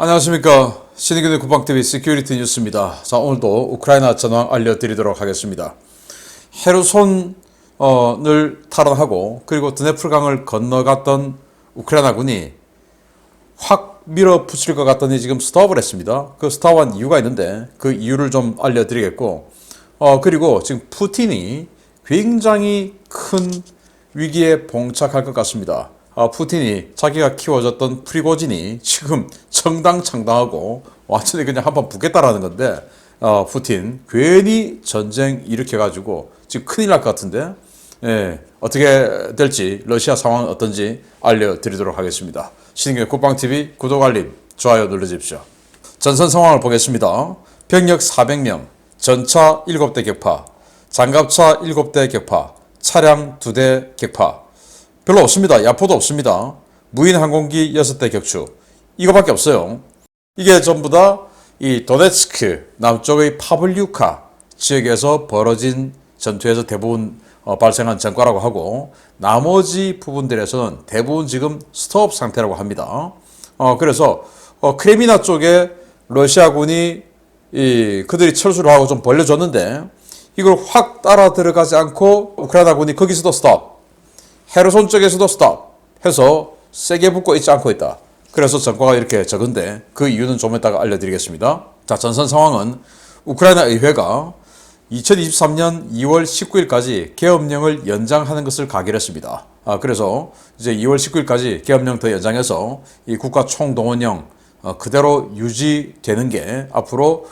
안녕하십니까. 신의균의 국방TV 시큐리티 뉴스입니다. 자, 오늘도 우크라이나 전황 알려드리도록 하겠습니다. 헤르손을 탈환하고 그리고 드네프르강을 건너갔던 우크라이나군이 확 밀어붙일 것 같더니 지금 스톱을 했습니다. 그 스톱한 이유가 있는데 그 이유를 좀 알려드리겠고, 그리고 지금 푸틴이 굉장히 큰 위기에 봉착할 것 같습니다. 푸틴이 자기가 키워줬던 프리고진이 지금 청당창당하고 완전히 그냥 한번 붙겠다라는 건데, 푸틴 괜히 전쟁 일으켜가지고 지금 큰일 날 것 같은데, 어떻게 될지 러시아 상황은 어떤지 알려드리도록 하겠습니다. 신인규의 국방TV 구독, 알림, 좋아요 눌러주십시오. 전선 상황을 보겠습니다. 병력 400명, 전차 7대 격파, 장갑차 7대 격파, 차량 2대 격파. 별로 없습니다. 야포도 없습니다. 무인 항공기 6대 격추. 이거밖에 없어요. 이게 전부 다 이 도네츠크 남쪽의 파블리우카 지역에서 벌어진 전투에서 대부분 발생한 전과라고 하고, 나머지 부분들에서는 대부분 지금 스톱 상태라고 합니다. 그래서 크레미나 쪽에 러시아군이 그들이 철수를 하고 좀 벌려줬는데, 이걸 확 따라 들어가지 않고 우크라이나군이 거기서도 스톱, 헤르손 쪽에서도 스톱 해서 세게 붙고 있지 않고 있다. 그래서 전과가 이렇게 적은데 그 이유는 좀 이따가 알려드리겠습니다. 자, 전선 상황은 우크라이나 의회가 2023년 2월 19일까지 계엄령을 연장하는 것을 가결했습니다. 그래서 이제 2월 19일까지 계엄령 더 연장해서 이 국가 총동원령 그대로 유지되는 게 앞으로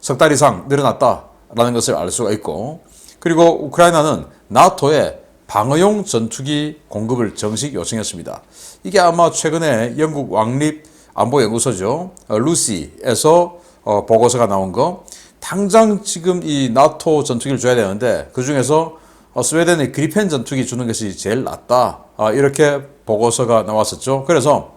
석 달 이상 늘어났다라는 것을 알 수가 있고, 그리고 우크라이나는 나토에 방어용 전투기 공급을 정식 요청했습니다. 이게 아마 최근에 영국 왕립 안보연구소죠, 루시에서 보고서가 나온 거. 당장 지금 이 나토 전투기를 줘야 되는데 그 중에서 스웨덴의 그리펜 전투기 주는 것이 제일 낫다, 이렇게 보고서가 나왔었죠. 그래서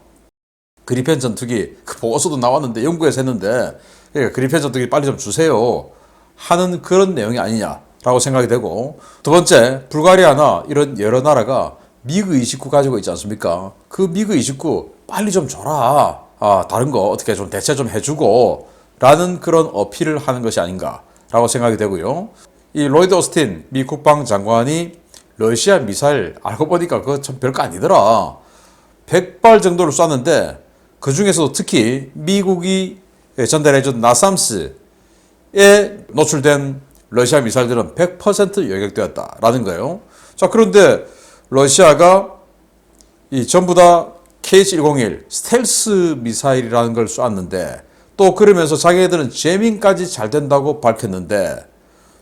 그리펜 전투기 그 보고서도 나왔는데 영국에서 했는데, 그리펜 전투기 빨리 좀 주세요 하는 그런 내용이 아니냐라고 생각이 되고, 두 번째, 불가리아나 이런 여러 나라가 미그 29 가지고 있지 않습니까? 그 미그 29 빨리 좀 줘라, 다른 거 어떻게 좀 대체 좀 해주고 라는 그런 어필을 하는 것이 아닌가라고 생각이 되고요. 이 로이드 오스틴 미 국방장관이 러시아 미사일 알고 보니까 그거 참 별거 아니더라, 100발 정도를 쐈는데 그 중에서도 특히 미국이 전달해준 나삼스에 노출된 러시아 미사일들은 100% 요격되었다라는 거예요. 자, 그런데 러시아가 이 전부 다 KH-101 스텔스 미사일이라는 걸 쐈는데, 또 그러면서 자기네들은 제밍까지 잘 된다고 밝혔는데,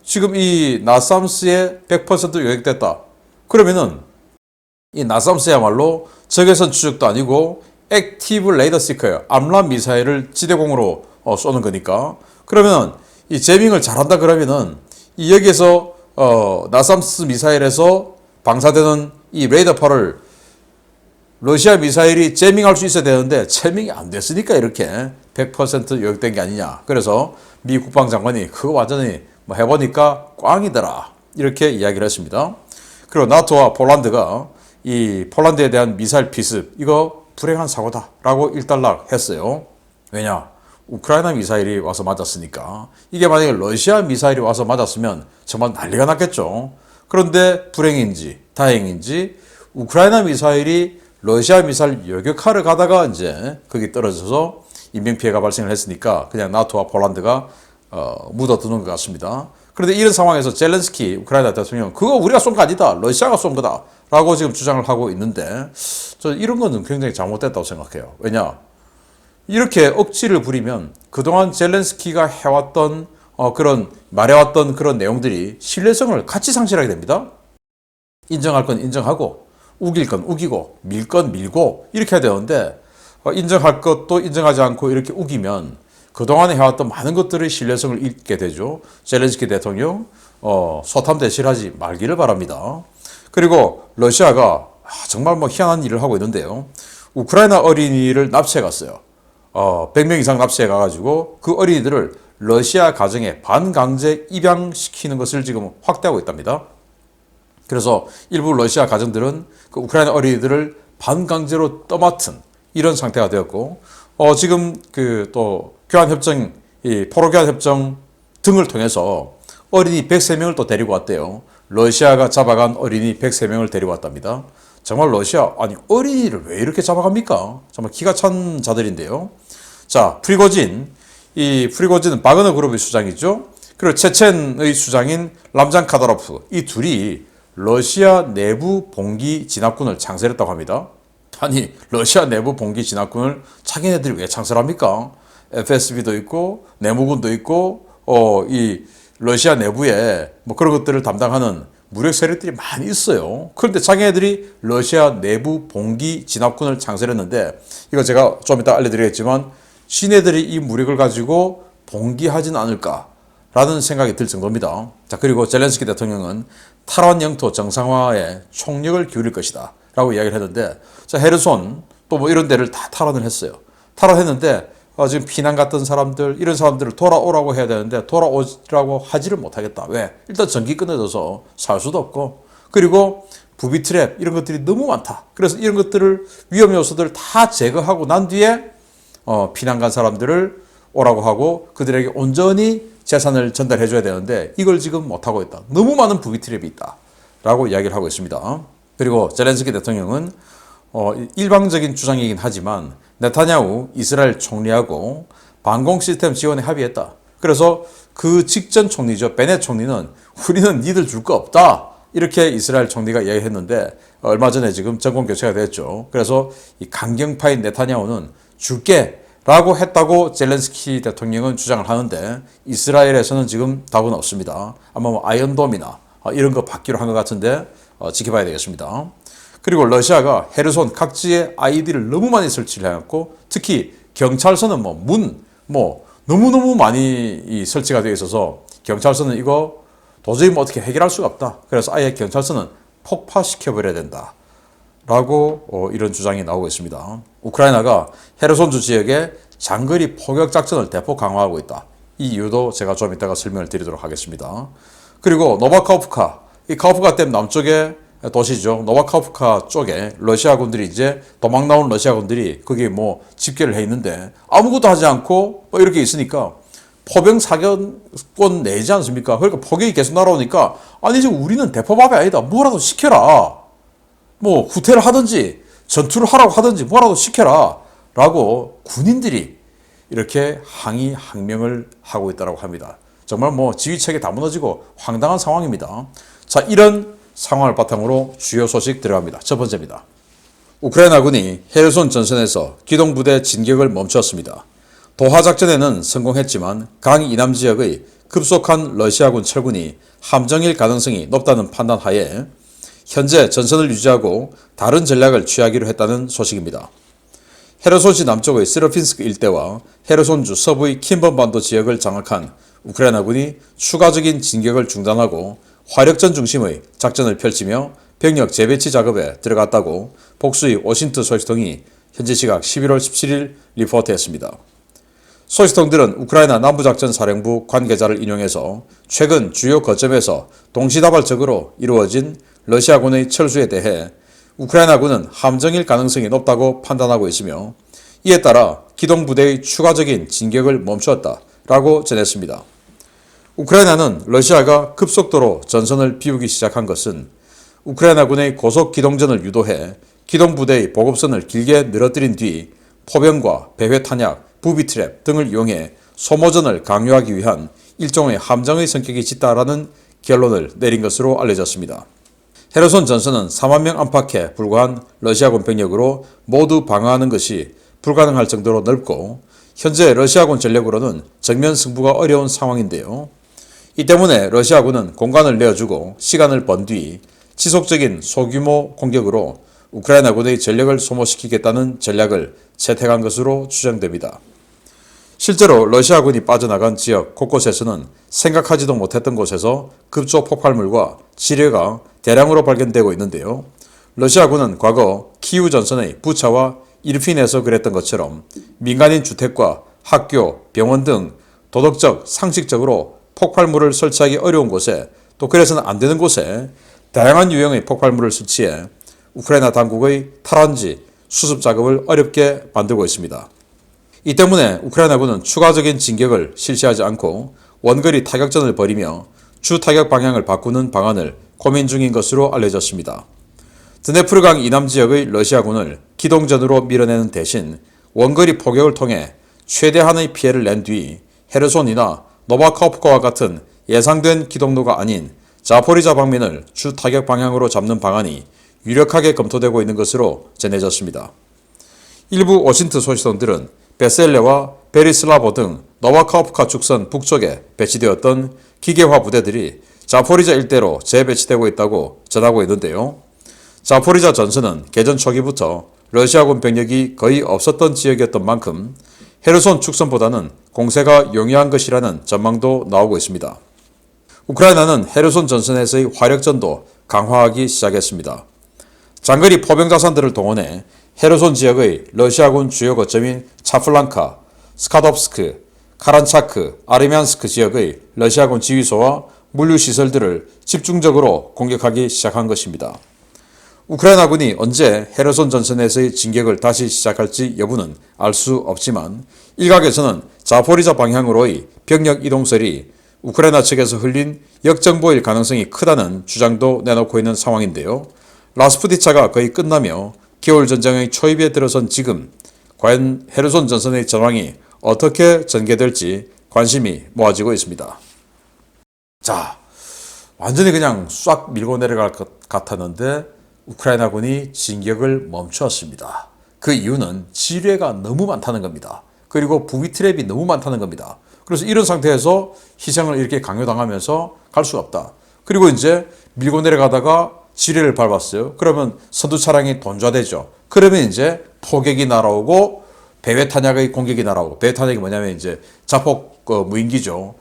지금 이 나삼스에 100% 요격됐다. 그러면은 이 나삼스야말로 적외선 추적도 아니고 액티브 레이더 시커예요. 암람 미사일을 지대공으로 쏘는 거니까. 그러면 이 제밍을 잘한다 그러면은 이 여기에서 나삼스 미사일에서 방사되는 이 레이더파를 러시아 미사일이 제밍할 수 있어야 되는데 제밍이 안 됐으니까 이렇게 100% 요격된 게 아니냐. 그래서 미 국방장관이 그거 완전히 해보니까 꽝이더라, 이렇게 이야기를 했습니다. 그리고 나토와 폴란드가 이 폴란드에 대한 미사일 피습, 이거 불행한 사고다라고 일단락 했어요. 왜냐? 우크라이나 미사일이 와서 맞았으니까. 이게 만약에 러시아 미사일이 와서 맞았으면 정말 난리가 났겠죠. 그런데 불행인지 다행인지 우크라이나 미사일이 러시아 미사일 요격하러 가다가 이제 거기 떨어져서 인명피해가 발생을 했으니까 그냥 나토와 폴란드가 묻어두는 것 같습니다. 그런데 이런 상황에서 젤렌스키 우크라이나 대통령 그거 우리가 쏜 거 아니다, 러시아가 쏜 거다 라고 지금 주장을 하고 있는데, 저는 이런 거는 굉장히 잘못됐다고 생각해요. 왜냐? 이렇게 억지를 부리면 그동안 젤렌스키가 해왔던 말해왔던 그런 내용들이 신뢰성을 같이 상실하게 됩니다. 인정할 건 인정하고 우길 건 우기고 밀 건 밀고 이렇게 해야 되는데, 인정할 것도 인정하지 않고 이렇게 우기면 그동안에 해왔던 많은 것들의 신뢰성을 잃게 되죠. 젤렌스키 대통령 소탐대실하지 말기를 바랍니다. 그리고 러시아가 정말 희한한 일을 하고 있는데요. 우크라이나 어린이를 납치해 갔어요. 100명 이상 납치해 가가지고 그 어린이들을 러시아 가정에 반강제 입양시키는 것을 지금 확대하고 있답니다. 그래서 일부 러시아 가정들은 그 우크라이나 어린이들을 반강제로 떠맡은 이런 상태가 되었고, 지금 그 또 교환협정, 이 포로 교환협정 등을 통해서 어린이 103명을 또 데리고 왔대요. 러시아가 잡아간 어린이 103명을 데리고 왔답니다. 정말 러시아, 아니 어린이를 왜 이렇게 잡아갑니까? 정말 기가 찬 자들인데요. 자, 이 프리고진은 바그너 그룹의 수장이죠. 그리고 체첸의 수장인 람잔 카다로프, 이 둘이 러시아 내부 봉기 진압군을 창설했다고 합니다. 아니 러시아 내부 봉기 진압군을 자기네들이 왜 창설합니까? FSB도 있고 내무군도 있고 이 러시아 내부에 뭐 그런 것들을 담당하는 무력 세력들이 많이 있어요. 그런데 자기네들이 러시아 내부 봉기 진압군을 창설했는데, 이거 제가 좀 이따 알려드리겠지만 지네들이 이 무력을 가지고 봉기하진 않을까라는 생각이 들 정도입니다. 자, 그리고 젤렌스키 대통령은 탈환 영토 정상화에 총력을 기울일 것이다 라고 이야기를 했는데, 자, 헤르손 또 뭐 이런 데를 다 탈환을 했어요. 탈환했는데 지금 피난 갔던 사람들, 이런 사람들을 돌아오라고 해야 되는데 돌아오라고 하지를 못하겠다. 왜? 일단 전기 끊어져서 살 수도 없고, 그리고 부비 트랩 이런 것들이 너무 많다. 그래서 이런 것들을, 위험 요소들을 다 제거하고 난 뒤에 피난 간 사람들을 오라고 하고 그들에게 온전히 재산을 전달해 줘야 되는데 이걸 지금 못하고 있다. 너무 많은 부비 트랩이 있다 라고 이야기를 하고 있습니다. 그리고 젤렌스키 대통령은 일방적인 주장이긴 하지만 네타냐후 이스라엘 총리하고 방공 시스템 지원에 합의했다. 그래서 그 직전 총리죠, 베넷 총리는 우리는 니들 줄 거 없다 이렇게 이스라엘 총리가 이야기했는데, 얼마 전에 지금 정권 교체가 됐죠. 그래서 이 강경파인 네타냐후는 줄게 라고 했다고 젤렌스키 대통령은 주장을 하는데, 이스라엘에서는 지금 답은 없습니다. 아마 뭐 아이언돔이나 이런 거 받기로 한 것 같은데 지켜봐야 되겠습니다. 그리고 러시아가 헤르손 각지에 IED를 너무 많이 설치를 해놨고, 특히 경찰서는 너무너무 많이 설치가 되어 있어서 경찰서는 이거 도저히 어떻게 해결할 수가 없다. 그래서 아예 경찰서는 폭파시켜버려야 된다 라고 이런 주장이 나오고 있습니다. 우크라이나가 헤르손주 지역에 장거리 포격 작전을 대폭 강화하고 있다. 이 이유도 제가 좀 이따가 설명을 드리도록 하겠습니다. 그리고 노바카우프카, 이 카우프카 댐 남쪽에 도시죠. 노바카우프카 쪽에 러시아군들이 이제 도망 나온 러시아군들이 거기에 뭐 집결을 해 있는데 아무것도 하지 않고 이렇게 있으니까 포병 사격권 내지 않습니까? 그러니까 포격이 계속 날아오니까, 아니 지금 우리는 대포밥이 아니다. 뭐라도 시켜라. 뭐 후퇴를 하든지 전투를 하라고 하든지 뭐라도 시켜라 라고 군인들이 이렇게 항명을 하고 있다고 합니다. 정말 뭐 지휘체계 다 무너지고 황당한 상황입니다. 자, 이런 상황을 바탕으로 주요 소식 들어갑니다. 첫 번째입니다. 우크라이나군이 헤르손 전선에서 기동부대 진격을 멈췄습니다. 도하 작전에는 성공했지만 강 이남 지역의 급속한 러시아군 철군이 함정일 가능성이 높다는 판단 하에 현재 전선을 유지하고 다른 전략을 취하기로 했다는 소식입니다. 헤르손시 남쪽의 스르핀스크 일대와 헤르손주 서부의 킴번반도 지역을 장악한 우크라이나군이 추가적인 진격을 중단하고 화력전 중심의 작전을 펼치며 병력 재배치 작업에 들어갔다고 복수의 워싱턴 소식통이 현지 시각 11월 17일 리포트했습니다. 소식통들은 우크라이나 남부작전사령부 관계자를 인용해서 최근 주요 거점에서 동시다발적으로 이루어진 러시아군의 철수에 대해 우크라이나군은 함정일 가능성이 높다고 판단하고 있으며, 이에 따라 기동부대의 추가적인 진격을 멈추었다라고 전했습니다. 우크라이나는 러시아가 급속도로 전선을 비우기 시작한 것은 우크라이나군의 고속 기동전을 유도해 기동부대의 보급선을 길게 늘어뜨린 뒤 포병과 배회 탄약, 부비 트랩 등을 이용해 소모전을 강요하기 위한 일종의 함정의 성격이 짙다라는 결론을 내린 것으로 알려졌습니다. 헤르손 전선은 4만 명 안팎에 불과한 러시아군 병력으로 모두 방어하는 것이 불가능할 정도로 넓고, 현재 러시아군 전력으로는 정면 승부가 어려운 상황인데요. 이 때문에 러시아군은 공간을 내어주고 시간을 번 뒤 지속적인 소규모 공격으로 우크라이나군의 전력을 소모시키겠다는 전략을 채택한 것으로 추정됩니다. 실제로 러시아군이 빠져나간 지역 곳곳에서는 생각하지도 못했던 곳에서 급조 폭발물과 지뢰가 대량으로 발견되고 있는데요. 러시아군은 과거 키우 전선의 부차와 이르핀에서 그랬던 것처럼 민간인 주택과 학교, 병원 등 도덕적, 상식적으로 폭발물을 설치하기 어려운 곳에, 또 그래서는 안 되는 곳에 다양한 유형의 폭발물을 설치해 우크라이나 당국의 탈환지, 수습 작업을 어렵게 만들고 있습니다. 이 때문에 우크라이나군은 추가적인 진격을 실시하지 않고 원거리 타격전을 벌이며 주 타격 방향을 바꾸는 방안을 고민 중인 것으로 알려졌습니다. 드네프르강 이남 지역의 러시아군을 기동전으로 밀어내는 대신 원거리 포격을 통해 최대한의 피해를 낸 뒤 헤르손이나 노바카호프카와 같은 예상된 기동로가 아닌 자포리자 방면을 주 타격 방향으로 잡는 방안이 유력하게 검토되고 있는 것으로 전해졌습니다. 일부 오신트 소식통들은 베셀레와 베리슬라보 등 노바카호프카 축선 북쪽에 배치되었던 기계화 부대들이 자포리자 일대로 재배치되고 있다고 전하고 있는데요. 자포리자 전선은 개전 초기부터 러시아군 병력이 거의 없었던 지역이었던 만큼 헤르손 축선보다는 공세가 용이한 것이라는 전망도 나오고 있습니다. 우크라이나는 헤르손 전선에서의 화력전도 강화하기 시작했습니다. 장거리 포병 자산들을 동원해 헤르손 지역의 러시아군 주요 거점인 차플란카, 스카덥스크, 카란차크, 아르미안스크 지역의 러시아군 지휘소와 물류시설들을 집중적으로 공격하기 시작한 것입니다. 우크라이나군이 언제 헤르손 전선에서의 진격을 다시 시작할지 여부는 알 수 없지만 일각에서는 자포리자 방향으로의 병력 이동설이 우크라이나 측에서 흘린 역정보일 가능성이 크다는 주장도 내놓고 있는 상황인데요. 라스푸티차가 거의 끝나며 겨울전쟁의 초입에 들어선 지금 과연 헤르손 전선의 전황이 어떻게 전개될지 관심이 모아지고 있습니다. 자, 완전히 그냥 싹 밀고 내려갈 것 같았는데 우크라이나군이 진격을 멈추었습니다. 그 이유는 지뢰가 너무 많다는 겁니다. 그리고 부비 트랩이 너무 많다는 겁니다. 그래서 이런 상태에서 희생을 이렇게 강요당하면서 갈 수가 없다. 그리고 이제 밀고 내려가다가 지뢰를 밟았어요. 그러면 선두 차량이 돈좌되죠. 그러면 이제 포격이 날아오고 배회 탄약의 공격이 날아오고, 배회 탄약이 뭐냐면 이제 자폭 무인기죠.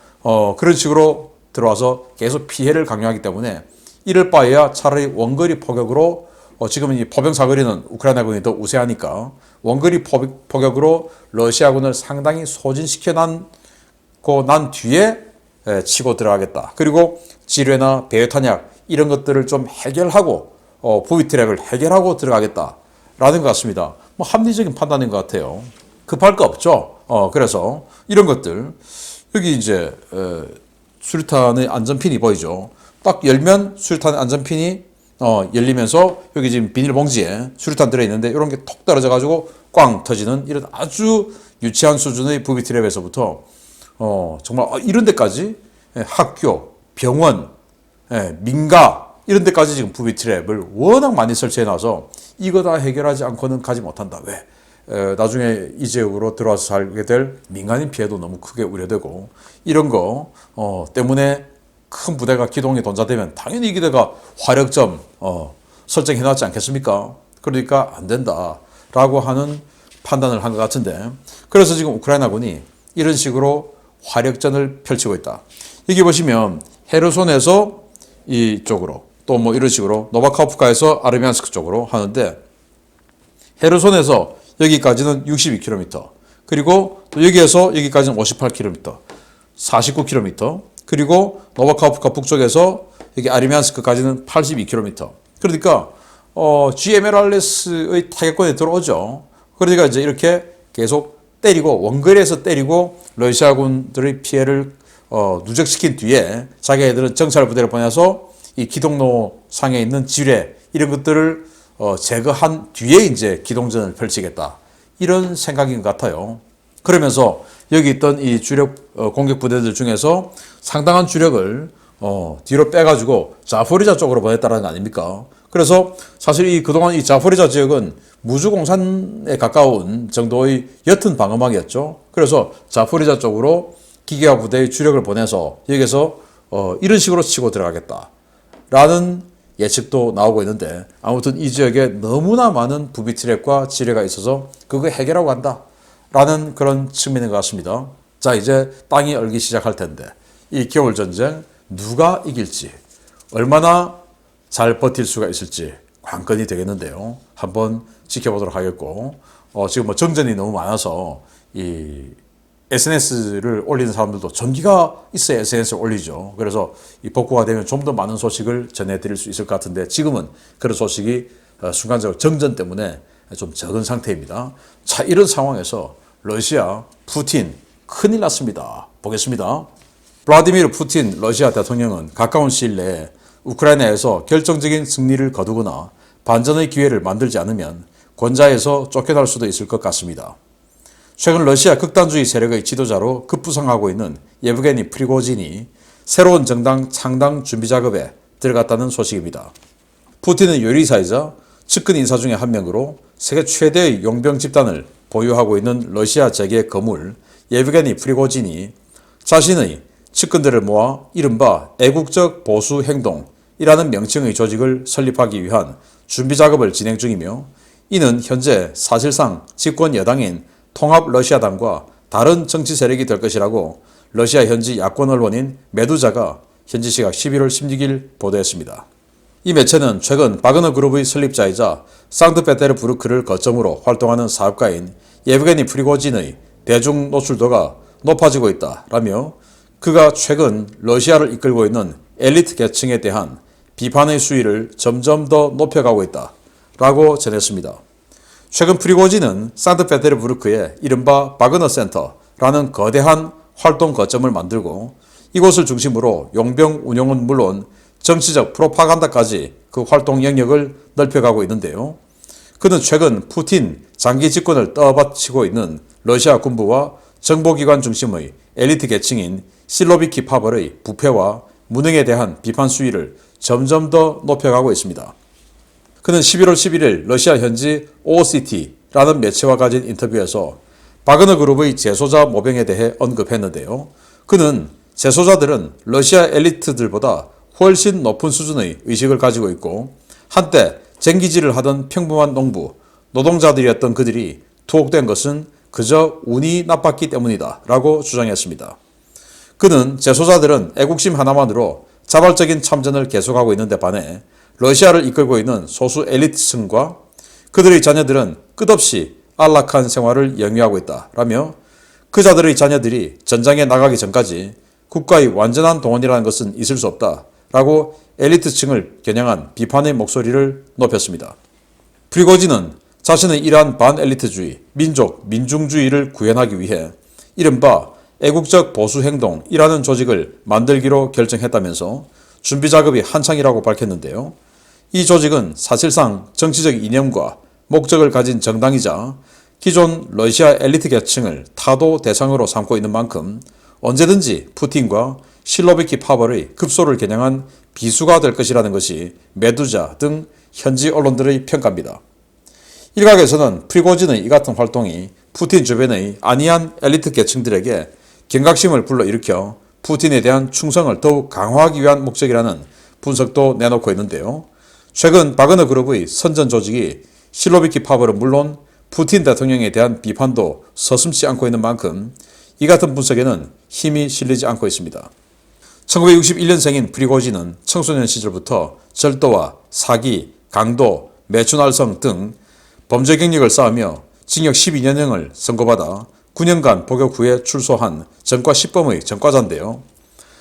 그런 식으로 들어와서 계속 피해를 강요하기 때문에 이럴 바에야 차라리 원거리 포격으로, 지금은 이 포병 사거리는 우크라이나군이 더 우세하니까 원거리 포격으로 러시아군을 상당히 소진시켜 난 뒤에 치고 들어가겠다. 그리고 지뢰나 배회 탄약 이런 것들을 좀 해결하고 부위 트랩을 해결하고 들어가겠다라는 것 같습니다. 뭐 합리적인 판단인 것 같아요. 급할 거 없죠. 그래서 이런 것들 여기 이제 수류탄의 안전핀이 보이죠. 딱 열면 수류탄의 안전핀이 열리면서 여기 지금 비닐봉지에 수류탄 들어있는데 이런 게 톡 떨어져 가지고 꽝 터지는 이런 아주 유치한 수준의 부비 트랩에서부터 정말 이런 데까지 학교, 병원, 민가 이런 데까지 지금 부비 트랩을 워낙 많이 설치해 놔서 이거 다 해결하지 않고는 가지 못한다. 왜? 나중에 이 지역으로 들어와서 살게 될 민간인 피해도 너무 크게 우려되고 이런 거 때문에 큰 부대가 기동이 돈자되면 당연히 이 기대가 화력점 설정해 놨지 않겠습니까? 그러니까 안 된다라고 하는 판단을 한 것 같은데, 그래서 지금 우크라이나군이 이런 식으로 화력전을 펼치고 있다. 여기 보시면 헤르손에서 이쪽으로 또 뭐 이런 식으로 노바카호프카에서 아르미안스크 쪽으로 하는데, 헤르손에서 여기까지는 62km, 그리고 또 여기에서 여기까지는 58km, 49km, 그리고 노바카호프카 북쪽에서 여기 아르미안스크까지는 82km. 그러니까 GMLRS의 타격권에 들어오죠. 그러니까 이제 이렇게 계속 때리고 원거리에서 때리고 러시아군들의 피해를 누적시킨 뒤에 자기네들은 정찰 부대를 보내서 이 기동로 상에 있는 지뢰 이런 것들을 제거한 뒤에 이제 기동전을 펼치겠다, 이런 생각인 것 같아요. 그러면서 여기 있던 이 주력 공격 부대들 중에서 상당한 주력을 뒤로 빼가지고 자포리자 쪽으로 보냈다는 거 아닙니까? 그래서 사실 이 그동안 이 자포리자 지역은 무주공산에 가까운 정도의 옅은 방어막이었죠. 그래서 자포리자 쪽으로 기계화 부대의 주력을 보내서 여기서 이런 식으로 치고 들어가겠다라는 예측도 나오고 있는데, 아무튼 이 지역에 너무나 많은 부비 트랩과 지뢰가 있어서 그거 해결하고 간다라는 그런 측면인 것 같습니다. 자, 이제 땅이 얼기 시작할 텐데 이 겨울 전쟁 누가 이길지, 얼마나 잘 버틸 수가 있을지 관건이 되겠는데요. 한번 지켜보도록 하겠고, 지금 뭐 정전이 너무 많아서 이 SNS를 올리는 사람들도 전기가 있어야 SNS를 올리죠. 그래서 이 복구가 되면 좀 더 많은 소식을 전해드릴 수 있을 것 같은데 지금은 그런 소식이 순간적으로 정전 때문에 좀 적은 상태입니다. 자, 이런 상황에서 러시아 푸틴 큰일 났습니다. 보겠습니다. 블라디미르 푸틴 러시아 대통령은 가까운 시일 내에 우크라이나에서 결정적인 승리를 거두거나 반전의 기회를 만들지 않으면 권좌에서 쫓겨날 수도 있을 것 같습니다. 최근 러시아 극단주의 세력의 지도자로 급부상하고 있는 예브게니 프리고진이 새로운 정당 창당 준비 작업에 들어갔다는 소식입니다. 푸틴은 요리사이자 측근 인사 중에 한 명으로 세계 최대의 용병 집단을 보유하고 있는 러시아 재계 거물 예브게니 프리고진이 자신의 측근들을 모아 이른바 애국적 보수 행동이라는 명칭의 조직을 설립하기 위한 준비 작업을 진행 중이며, 이는 현재 사실상 집권 여당인 통합 러시아당과 다른 정치 세력이 될 것이라고 러시아 현지 야권 언론인 메두자가 현지 시각 11월 16일 보도했습니다. 이 매체는 최근 바그너 그룹의 설립자이자 상트페테르부르크를 거점으로 활동하는 사업가인 예브게니 프리고진의 대중 노출도가 높아지고 있다라며 그가 최근 러시아를 이끌고 있는 엘리트 계층에 대한 비판의 수위를 점점 더 높여가고 있다라고 전했습니다. 최근 프리고진은 상트페테르부르크에 이른바 바그너 센터라는 거대한 활동 거점을 만들고 이곳을 중심으로 용병 운용은 물론 정치적 프로파간다까지 그 활동 영역을 넓혀가고 있는데요. 그는 최근 푸틴 장기 집권을 떠받치고 있는 러시아 군부와 정보기관 중심의 엘리트 계층인 실로비키 파벌의 부패와 무능에 대한 비판 수위를 점점 더 높여가고 있습니다. 그는 11월 11일 러시아 현지 OCT라는 매체와 가진 인터뷰에서 바그너 그룹의 재소자 모병에 대해 언급했는데요. 그는 재소자들은 러시아 엘리트들보다 훨씬 높은 수준의 의식을 가지고 있고 한때 쟁기질을 하던 평범한 농부, 노동자들이었던 그들이 투옥된 것은 그저 운이 나빴기 때문이다 라고 주장했습니다. 그는 재소자들은 애국심 하나만으로 자발적인 참전을 계속하고 있는데 반해 러시아를 이끌고 있는 소수 엘리트층과 그들의 자녀들은 끝없이 안락한 생활을 영위하고 있다라며 그 자들의 자녀들이 전장에 나가기 전까지 국가의 완전한 동원이라는 것은 있을 수 없다라고 엘리트층을 겨냥한 비판의 목소리를 높였습니다. 프리고진은 자신의 이러한 반엘리트주의, 민중주의를 구현하기 위해 이른바 애국적 보수행동이라는 조직을 만들기로 결정했다면서 준비 작업이 한창이라고 밝혔는데요. 이 조직은 사실상 정치적 이념과 목적을 가진 정당이자 기존 러시아 엘리트 계층을 타도 대상으로 삼고 있는 만큼 언제든지 푸틴과 실로비키 파벌의 급소를 겨냥한 비수가 될 것이라는 것이 메두자 등 현지 언론들의 평가입니다. 일각에서는 프리고진의 이 같은 활동이 푸틴 주변의 안이한 엘리트 계층들에게 경각심을 불러일으켜 푸틴에 대한 충성을 더욱 강화하기 위한 목적이라는 분석도 내놓고 있는데요. 최근 바그너 그룹의 선전 조직이 실로비키 파벌은 물론 푸틴 대통령에 대한 비판도 서슴지 않고 있는 만큼 이 같은 분석에는 힘이 실리지 않고 있습니다. 1961년생인 프리고진은 청소년 시절부터 절도와 사기, 강도, 매춘알성 등 범죄 경력을 쌓으며 징역 12년형을 선고받아 9년간 복역 후에 출소한 전과 10범의 전과자인데요.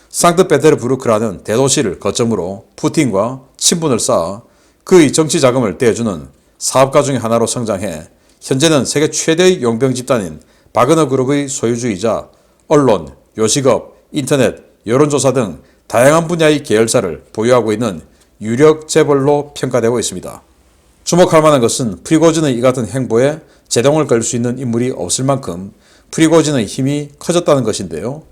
상트페테르부르크라는 대도시를 거점으로 푸틴과 친분을 쌓아 그의 정치 자금을 떼어주는 사업가 중의 하나로 성장해 현재는 세계 최대의 용병 집단인 바그너 그룹의 소유주이자 언론, 요식업, 인터넷, 여론조사 등 다양한 분야의 계열사를 보유하고 있는 유력 재벌로 평가되고 있습니다. 주목할 만한 것은 프리고진의 이 같은 행보에 제동을 걸 수 있는 인물이 없을 만큼 프리고진의 힘이 커졌다는 것인데요.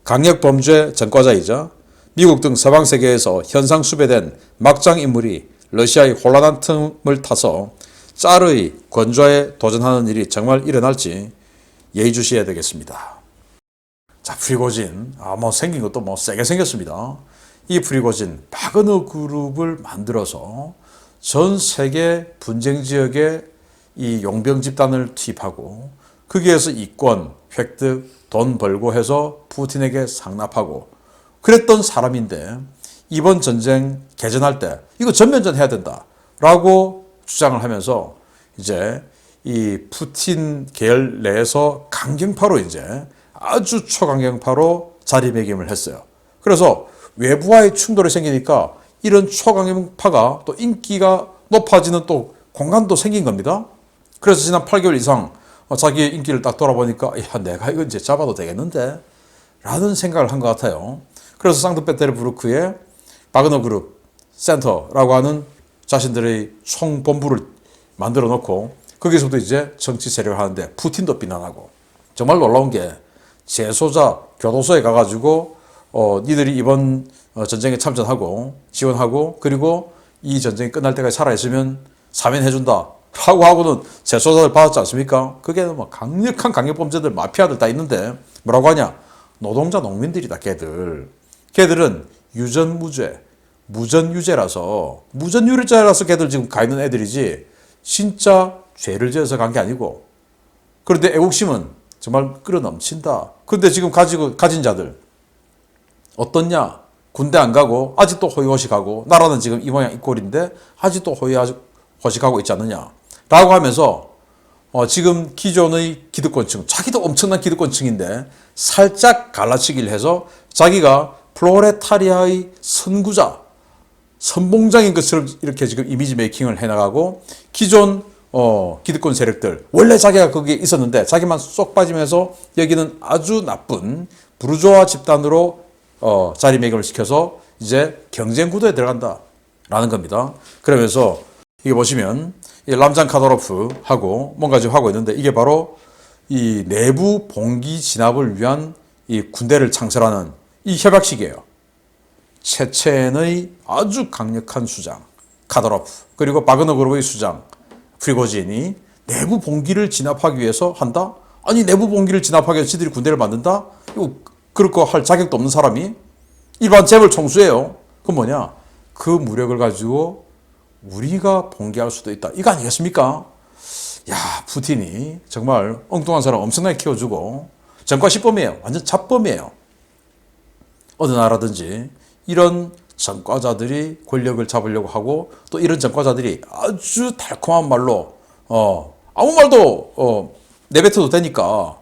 강력범죄 전과자이자 미국 등 서방 세계에서 현상 수배된 막장 인물이 러시아의 혼란한 틈을 타서 짤의 권좌에 도전하는 일이 정말 일어날지 예의주시해야 되겠습니다. 자, 프리고진 생긴 것도 세게 생겼습니다. 이 프리고진 바그너 그룹을 만들어서 전 세계 분쟁 지역에 이 용병 집단을 투입하고 거기에서 이권, 획득, 돈 벌고 해서 푸틴에게 상납하고 그랬던 사람인데 이번 전쟁 개전할 때 이거 전면전 해야 된다라고 주장을 하면서 이제 이 푸틴 계열 내에서 강경파로 이제 아주 초강경파로 자리매김을 했어요. 그래서 외부와의 충돌이 생기니까 이런 초강경파가 또 인기가 높아지는 또 공간도 생긴 겁니다. 그래서 지난 8개월 이상 자기의 인기를 딱 돌아보니까 야, 내가 이거 이제 잡아도 되겠는데? 라는 생각을 한 것 같아요. 그래서 상트페테르부르크의 바그너 그룹 센터라고 하는 자신들의 총본부를 만들어 놓고 거기서도 이제 정치 세력을 하는데 푸틴도 비난하고 정말 놀라운 게 재소자 교도소에 가가지고 니들이 이번 전쟁에 참전하고 지원하고 그리고 이 전쟁이 끝날 때까지 살아있으면 사면해준다 라고 하고는 재소자들 받았지 않습니까? 그게 뭐 강력한 강력범죄들 마피아들 다 있는데 뭐라고 하냐? 노동자 농민들이다 걔들은 유전무죄 무전유죄라서 걔들 지금 가 있는 애들이지 진짜 죄를 지어서 간 게 아니고 그런데 애국심은 정말 끌어넘친다. 그런데 지금 가진 자들 어떻냐? 군대 안 가고 아직도 호의호식하고 나라는 지금 이 모양 이 꼴인데 아직도 호의호식하고 있지 않느냐? 라고 하면서 지금 기존의 기득권층 자기도 엄청난 기득권층인데 살짝 갈라치기를 해서 자기가 플로레타리아의 선구자 선봉장인 것처럼 이렇게 지금 이미지 메이킹을 해나가고 기존 기득권 세력들 원래 자기가 거기에 있었는데 자기만 쏙 빠지면서 여기는 아주 나쁜 부르주아 집단으로 자리매김을 시켜서 이제 경쟁 구도에 들어간다라는 겁니다. 그러면서 이게 보시면 이 람잔 카도로프하고 뭔가 지금 하고 있는데 이게 바로 이 내부 봉기 진압을 위한 이 군대를 창설하는 이 협약식이에요. 체첸의 아주 강력한 수장 카도로프 그리고 바그너 그룹의 수장 프리고진이 내부 봉기를 진압하기 위해서 한다? 아니 내부 봉기를 진압하기 위해서 지들이 군대를 만든다? 이거 그럴 거 할 자격도 없는 사람이 일반 재벌 총수예요. 그건 뭐냐? 그 무력을 가지고 우리가 봉기할 수도 있다. 이거 아니겠습니까? 야, 푸틴이 정말 엉뚱한 사람 엄청나게 키워주고 전과시범이에요. 완전 잡범이에요. 어느 나라든지 이런 전과자들이 권력을 잡으려고 하고 또 이런 전과자들이 아주 달콤한 말로 아무 말도 내뱉어도 되니까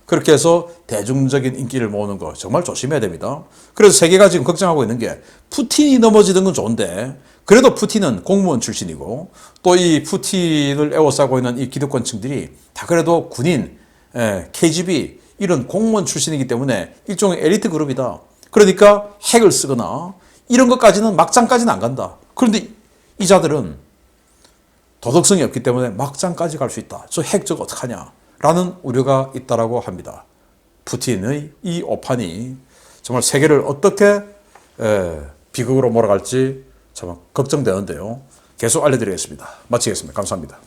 그렇게 해서 대중적인 인기를 모으는 거 정말 조심해야 됩니다. 그래서 세계가 지금 걱정하고 있는 게 푸틴이 넘어지는 건 좋은데 그래도 푸틴은 공무원 출신이고 또 이 푸틴을 에워싸고 있는 이 기득권층들이 다 그래도 군인, KGB 이런 공무원 출신이기 때문에 일종의 엘리트 그룹이다. 그러니까 핵을 쓰거나 이런 것까지는 막장까지는 안 간다. 그런데 이 자들은 도덕성이 없기 때문에 막장까지 갈 수 있다. 저 핵 저거 어떡하냐? 라는 우려가 있다라고 합니다. 푸틴의 이 오판이 정말 세계를 어떻게 비극으로 몰아갈지 참 걱정되는데요. 계속 알려드리겠습니다. 마치겠습니다. 감사합니다.